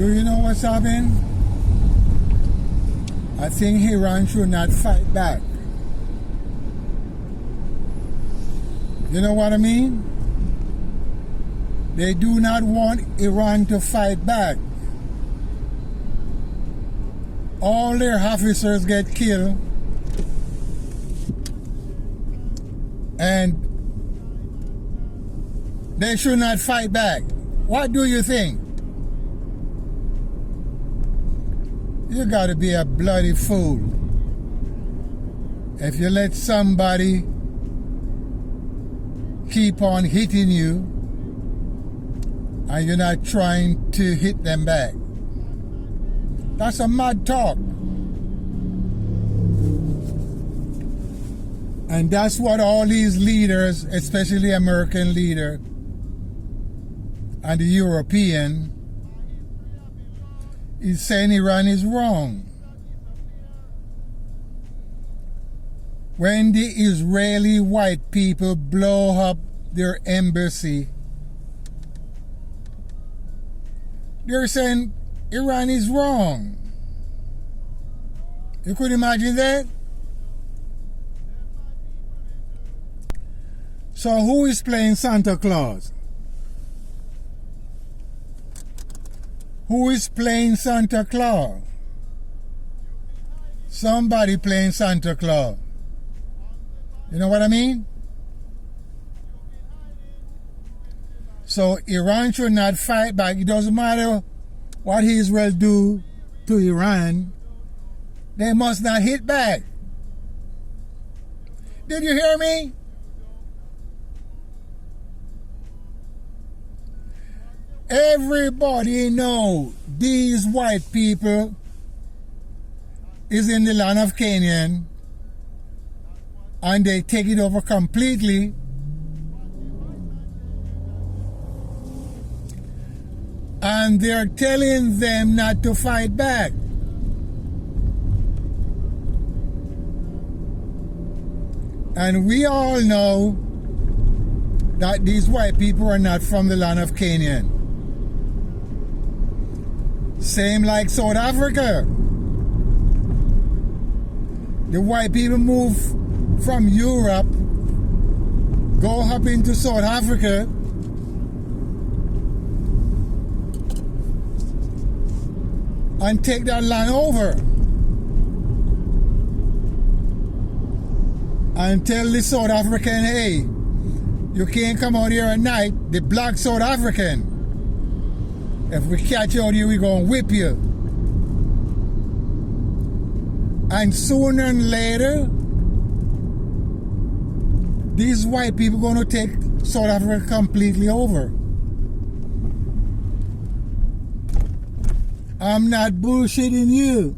Do you know what's happening? I think Iran should not fight back. You know what I mean? They do not want Iran to fight back. All their officers get killed, and they should not fight back. What do you think? You gotta be a bloody fool if you let somebody keep on hitting you and you're not trying to hit them back. That's a mad talk. And that's what all these leaders, especially the American leader and the European, is saying Iran is wrong. When the Israeli white people blow up their embassy, they're saying Iran is wrong. You could imagine that? So who is playing Santa Claus? Who is playing Santa Claus? Somebody playing Santa Claus. You know what I mean? So Iran should not fight back. It doesn't matter what Israel do to Iran. They must not hit back. Did you hear me? Everybody know these white people is in the land of Canaan and they take it over completely. And they're telling them not to fight back. And we all know that these white people are not from the land of Canaan. Same like South Africa. The white people move from Europe, go up into South Africa, and take that land over. And tell the South African, hey, you can't come out here at night, the black South African. If we catch you out here, we're going to whip you. And sooner and later, these white people are going to take South Africa completely over. I'm not bullshitting you.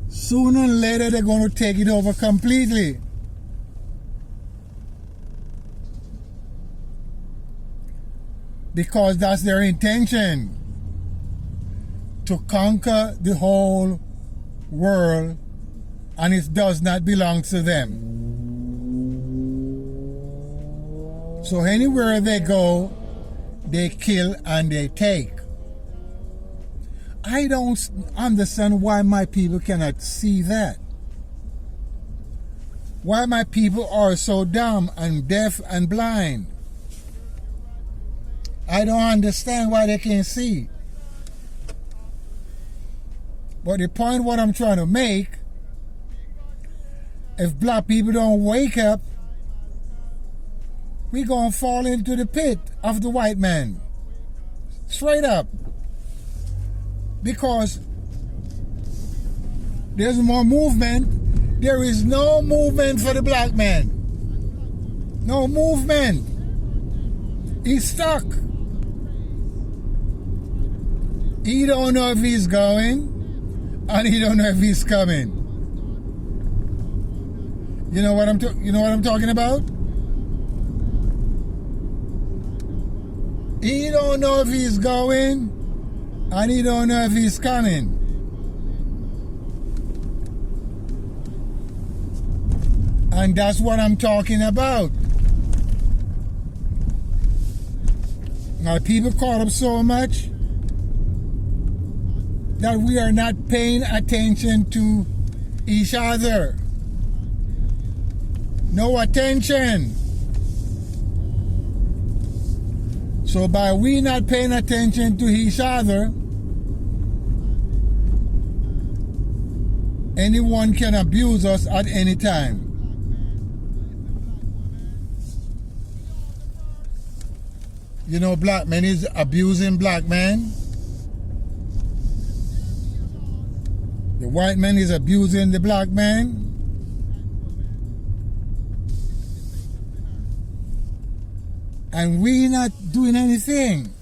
Sooner or later, they're going to take it over completely. Because that's their intention. To conquer the whole world, and it does not belong to them. So anywhere they go, they kill and they take. I don't understand why my people cannot see that. Why my people are so dumb and deaf and blind. I don't understand why they can't see. But the point what I'm trying to make, if black people don't wake up, we're going to fall into the pit of the white man. Straight up. Because there's more movement. There is no movement for the black man. No movement. He's stuck. He don't know if he's going, and he don't know if he's coming. You know what I'm talking about? He don't know if he's going, and he don't know if he's coming. And that's what I'm talking about. Now people caught up so much that we are not paying attention to each other. No attention. So by we not paying attention to each other, anyone can abuse us at any time. You know, black man is abusing black man. The white man is abusing the black man. And we not doing anything.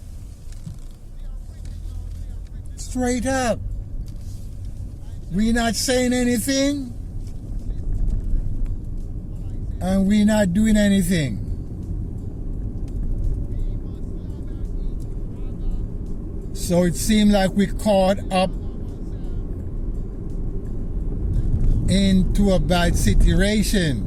Straight up. We not saying anything. And we not doing anything. So it seemed like we caught up into a bad situation.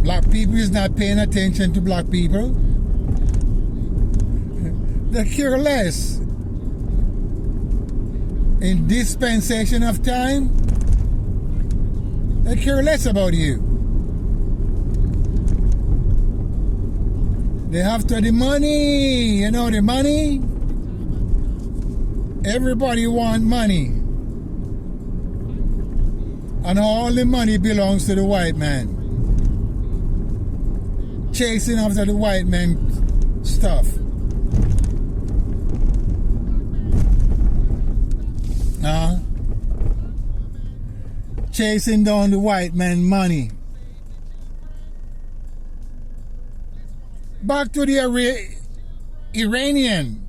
Black people is not paying attention to black people. They care less. In dispensation of time, they care less about you. They have the money, you know, the money. Everybody want money. And all the money belongs to the white man. Chasing after the white man stuff. Chasing down the white man money. Back to the Iranian.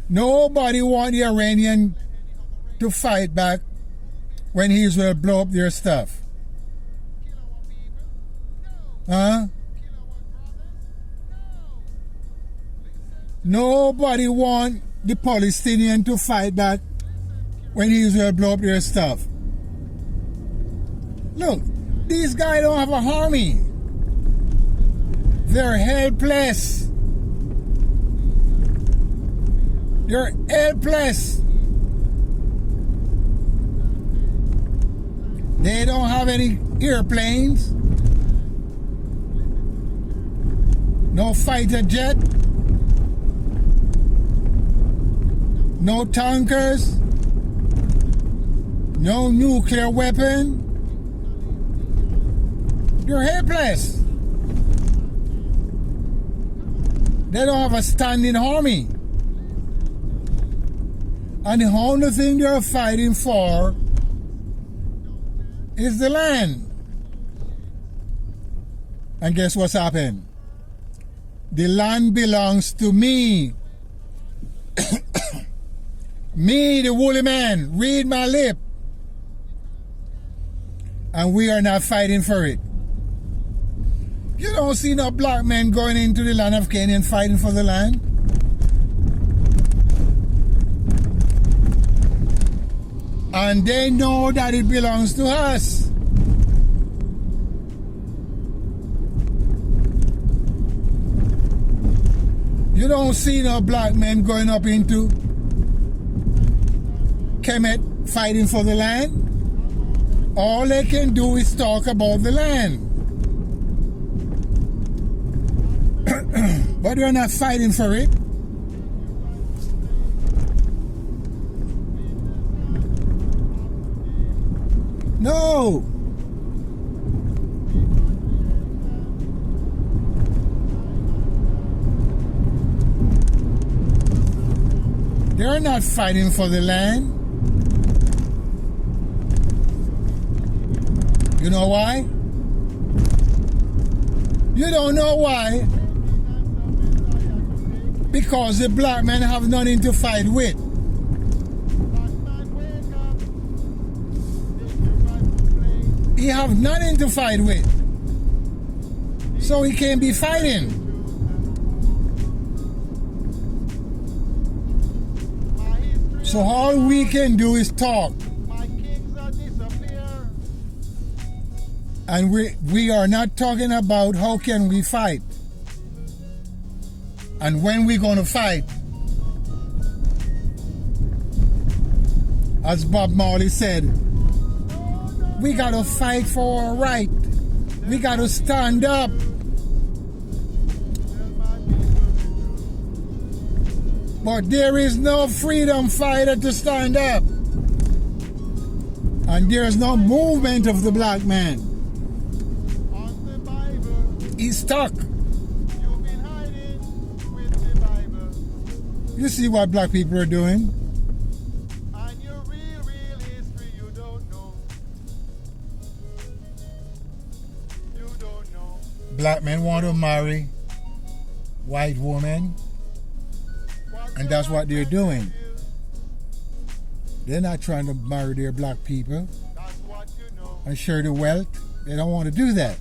Nobody want the Iranian to fight back when Israel blow up their stuff. Nobody want the Palestinian to fight back when Israel blow up their stuff. Look, these guys don't have a army. They're helpless. They're helpless. They don't have any airplanes. No fighter jet. No tankers. No nuclear weapon. They're helpless. They don't have a standing army. And the only thing they're fighting for is the land. And guess what's happened? The land belongs to me. Me, the woolly man, read my lip. And we are not fighting for it. You don't see no black men going into the land of Canaan fighting for the land. And they know that it belongs to us. You don't see no black men going up into Kemet fighting for the land. All they can do is talk about the land. But they're not fighting for it. No. They're not fighting for the land. You know why? You don't know why? Because the black men have nothing to fight with. He have nothing to fight with. So he can't be fighting. So all we can do is talk. And we are not talking about how can we fight. And when we're going to fight, as Bob Marley said, we got to fight for our right. We got to stand up. But there is no freedom fighter to stand up. And there is no movement of the black man. He's stuck. You see what black people are doing? Black men want to marry white women, and that's what they're doing. They're not trying to marry their black people and share the wealth. They don't want to do that.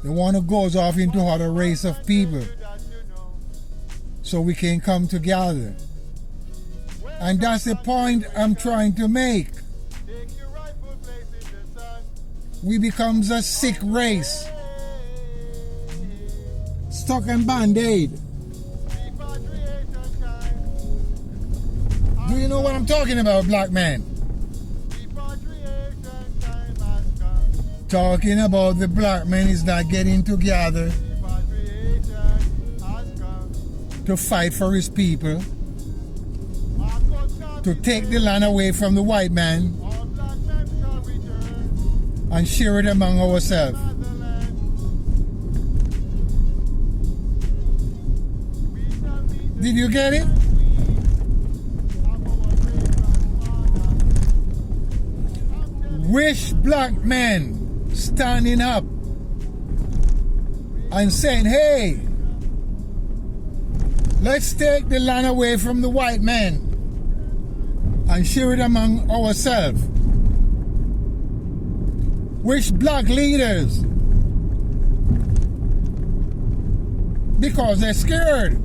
They want to go off into other race of people so we can come together. And that's the point I'm trying to make. We becomes a sick race, stuck in Band-Aid. Do you know what I'm talking about, black man? Talking about the black man is not getting together to fight for his people, to take the land away from the white man and share it among ourselves. Did you get it? Wish black men standing up and saying, hey, let's take the land away from the white man and share it among ourselves. Wish black leaders, because they're scared.